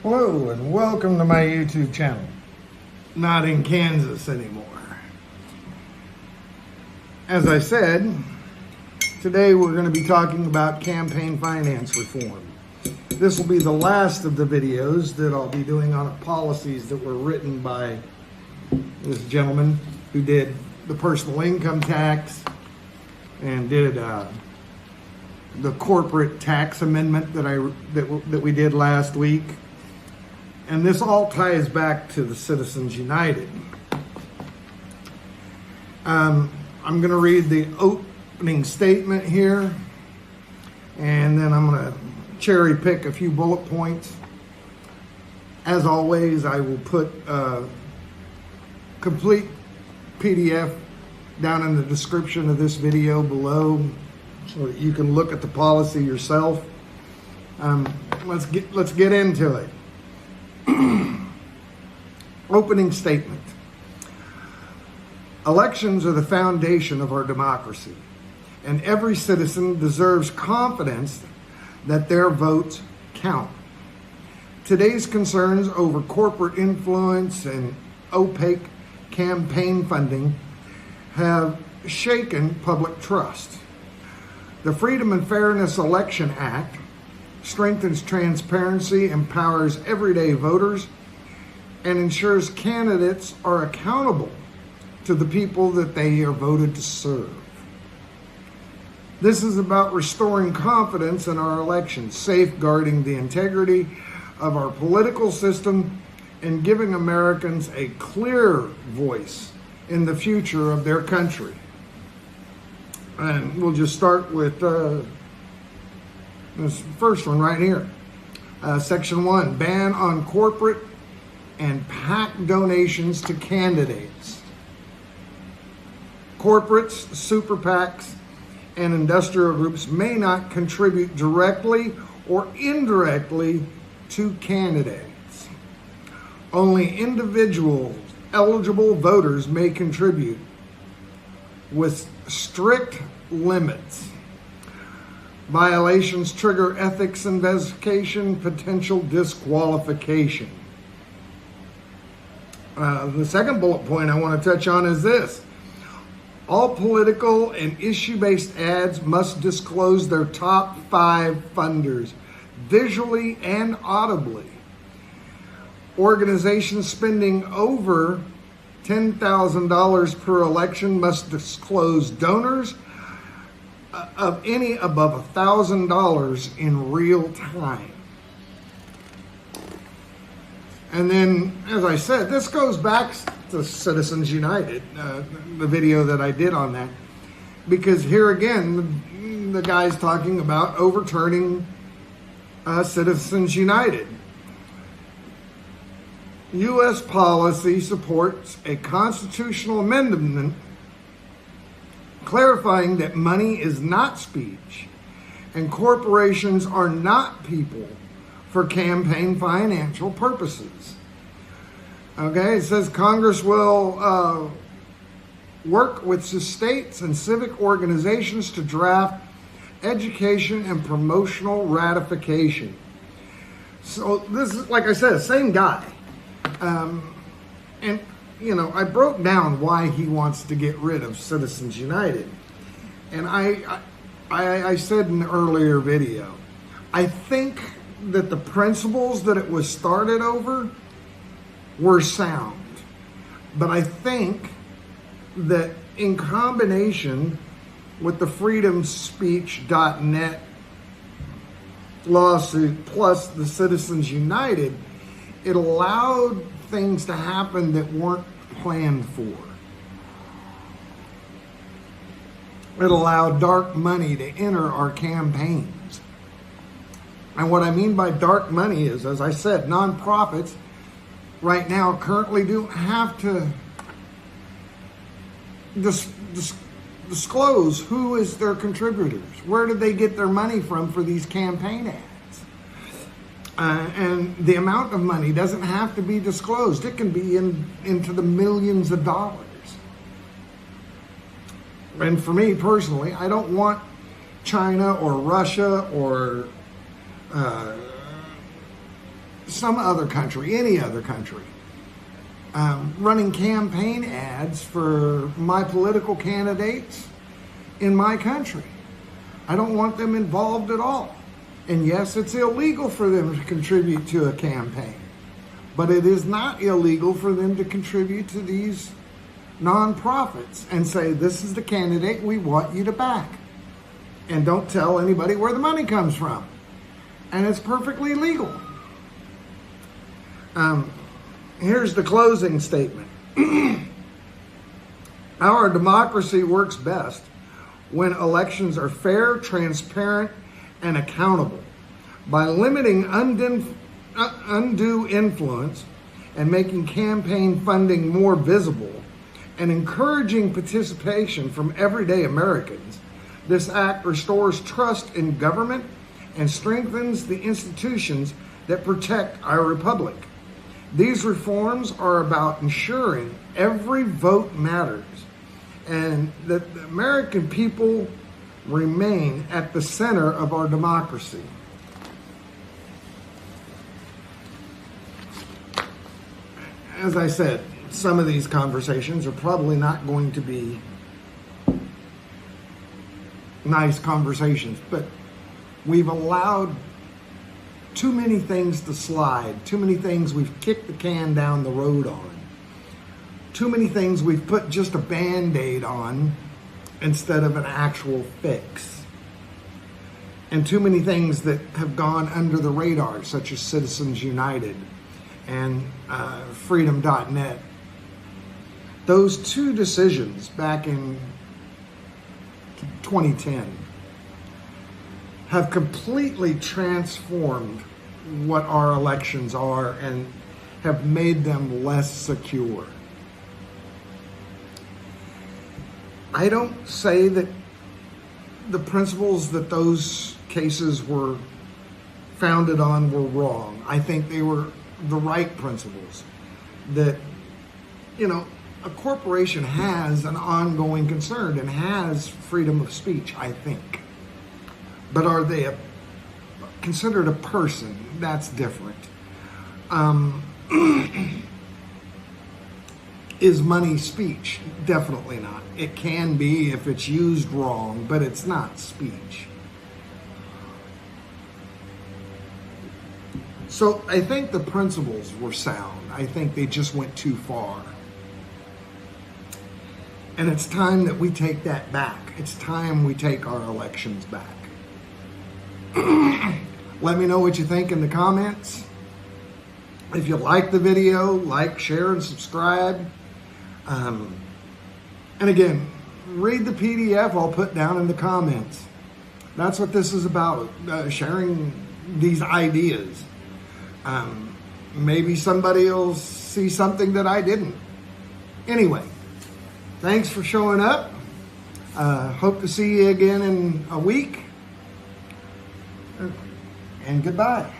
Hello and welcome to my YouTube channel. Not in Kansas anymore. As I said, today we're going to be talking about campaign finance reform. This will be the last of the videos that I'll be doing on policies that were written by this gentleman who did the personal income tax and did the corporate tax amendment that we did last week. And this all ties back to the Citizens United. I'm going to read the opening statement here, and then I'm going to cherry pick a few bullet points. As always, I will put a complete PDF down in the description of this video below so that you can look at the policy yourself. Let's get into it. Opening statement. Elections are the foundation of our democracy, and every citizen deserves confidence that their votes count. Today's concerns over corporate influence and opaque campaign funding have shaken public trust. The Freedom and Fairness Election Act strengthens transparency, empowers everyday voters, and ensures candidates are accountable to the people that they are voted to serve. This is about restoring confidence in our elections, safeguarding the integrity of our political system, and giving Americans a clear voice in the future of their country. And we'll just start with this first one right here. Section 1, ban on corporate and PAC donations to candidates. Corporates, super PACs, and industrial groups may not contribute directly or indirectly to candidates. Only individuals, eligible voters may contribute with strict limits. Violations trigger ethics investigation, potential disqualification. The second bullet point I want to touch on is this. All political and issue-based ads must disclose their top 5 funders, visually and audibly. Organizations spending over $10,000 per election must disclose donors of any above $1,000 in real time. And then, as I said, this goes back to Citizens United, the video that I did on that, because here again, the guy's talking about overturning Citizens United. U.S. policy supports a constitutional amendment clarifying that money is not speech and corporations are not people for campaign financial purposes. Okay, it says Congress will work with the states and civic organizations to draft education and promotional ratification. So this is, like I said, same guy. And, you know, I broke down why he wants to get rid of Citizens United. And I said in an earlier video, I think that the principles that it was started over were sound. But I think that in combination with the freedomspeech.net lawsuit plus the Citizens United, it allowed things to happen that weren't planned for. It allowed dark money to enter our campaigns. And what I mean by dark money is, as I said, nonprofits right now currently don't have to disclose who is their contributors. Where did they get their money from for these campaign ads? And the amount of money doesn't have to be disclosed. It can be into the millions of dollars. And for me personally, I don't want China or Russia or some other country, any other country, running campaign ads for my political candidates in my country. I don't want them involved at all. And yes, it's illegal for them to contribute to a campaign, but it is not illegal for them to contribute to these nonprofits and say, this is the candidate we want you to back. And don't tell anybody where the money comes from. And it's perfectly legal. Here's the closing statement. Our democracy works best when elections are fair, transparent, and accountable. By limiting undue influence and making campaign funding more visible and encouraging participation from everyday Americans, this act restores trust in government and strengthens the institutions that protect our republic. These reforms are about ensuring every vote matters and that the American people remain at the center of our democracy. As I said, some of these conversations are probably not going to be nice conversations, but we've allowed too many things to slide, too many things we've kicked the can down the road on, too many things we've put just a Band-Aid on instead of an actual fix, and too many things that have gone under the radar, such as Citizens United and Freedom.net. Those two decisions back in 2010 have completely transformed what our elections are and have made them less secure. I don't say that the principles that those cases were founded on were wrong. I think they were the right principles. That, a corporation has an ongoing concern and has freedom of speech, I think. But are they considered a person? That's different. Is money speech? Definitely not. It can be if it's used wrong, but it's not speech. So I think the principles were sound. I think they just went too far. And it's time that we take that back. It's time we take our elections back. Let me know what you think in the comments. If you like the video, like, share, and subscribe. And again, read the PDF I'll put down in the comments. That's what this is about, sharing these ideas. Maybe somebody will see something that I didn't. Anyway, thanks for showing up. Hope to see you again in a week. And goodbye.